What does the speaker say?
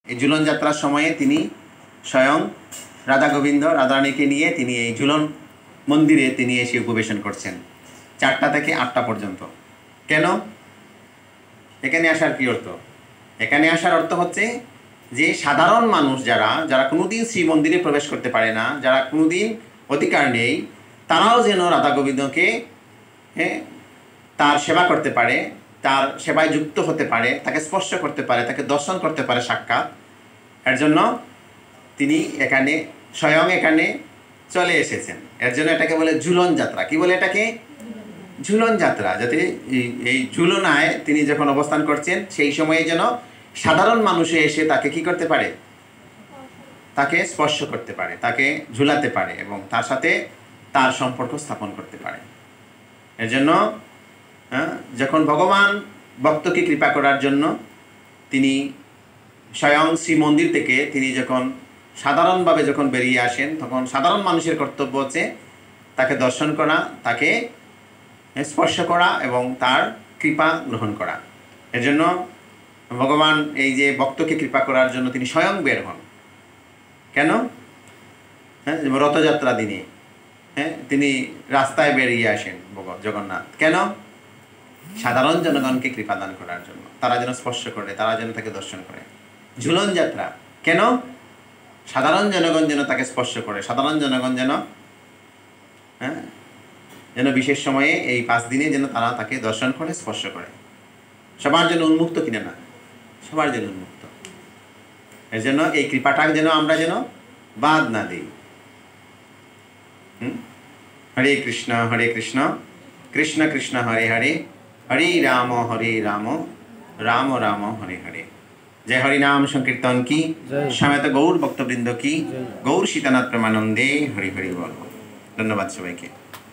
এই ঝুলন যাত্রার সময়ে তিনি স্বয়ং রাধা গোবিন্দ রাধারানীকে নিয়ে তিনি এই ঝুলন মন্দিরে তিনি এসে উপবেশন করছেন 4টা থেকে 8টা পর্যন্ত। কেন এখানে আসার কি অর্থ? এখানে আসার অর্থ হচ্ছে যে সাধারণ মানুষ যারা কোনোদিন শ্রী মন্দিরে প্রবেশ করতে পারে না, যারা কোনোদিন অধিকার নেই, তারাও যেন রাধা গোবিন্দকে তার সেবা করতে পারে, তার সেবায় যুক্ত হতে পারে, তাকে স্পর্শ করতে পারে, তাকে দর্শন করতে পারে সাক্ষাৎ। এর জন্য তিনি স্বয়ং এখানে চলে এসেছেন। এর জন্য এটাকে বলে ঝুলন যাত্রা। কি বলে এটাকে? ঝুলন যাত্রা। যাতে এই ঝুলনায় তিনি যখন অবস্থান করছেন সেই সময়ে যেন সাধারণ মানুষে এসে তাকে কি করতে পারে? তাকে স্পর্শ করতে পারে, তাকে ঝুলাতে পারে এবং তার সাথে তার সম্পর্ক স্থাপন করতে পারে। এর জন্য যখন ভগবান ভক্তকে কৃপা করার জন্য তিনি স্বয়ং শ্রী মন্দির থেকে তিনি যখন সাধারণভাবে যখন বেরিয়ে আসেন, তখন সাধারণ মানুষের কর্তব্য হচ্ছে তাকে দর্শন করা, তাকে স্পর্শ করা এবং তার কৃপা গ্রহণ করা। এর জন্য ভগবান এই যে ভক্তকে কৃপা করার জন্য তিনি স্বয়ং বের হন। কেন? রথযাত্রা দিনে তিনি রাস্তায় বেরিয়ে আসেন জগন্নাথ। কেন? সাধারণ জনগণকে কৃপা দান করার জন্য, তারা যেন স্পর্শ করে, তারা যেন তাকে দর্শন করে। ঝুলন যাত্রা কেন? সাধারণ জনগণ যেন তাকে স্পর্শ করে, সাধারণ জনগণ যেন বিশেষ সময়ে এই 5 দিনে যেন তারা তাকে দর্শন করে, স্পর্শ করে। সবার জন্য উন্মুক্ত কিনা? না, সবার জন্য উন্মুক্ত। এর জন্য এই কৃপাটা যেন আমরা যেন বাদ না দিই। হরে কৃষ্ণ কৃষ্ণ কৃষ্ণ হরে হরে, হরে রাম রাম রাম হরে হরে। জয় হরিনাম সংকীর্তন কি, সমেত গৌর ভক্তবৃন্দ কি, গৌর সীতানাথ প্রেমানন্দে হরি হরি বল। ধন্যবাদ সবাইকে।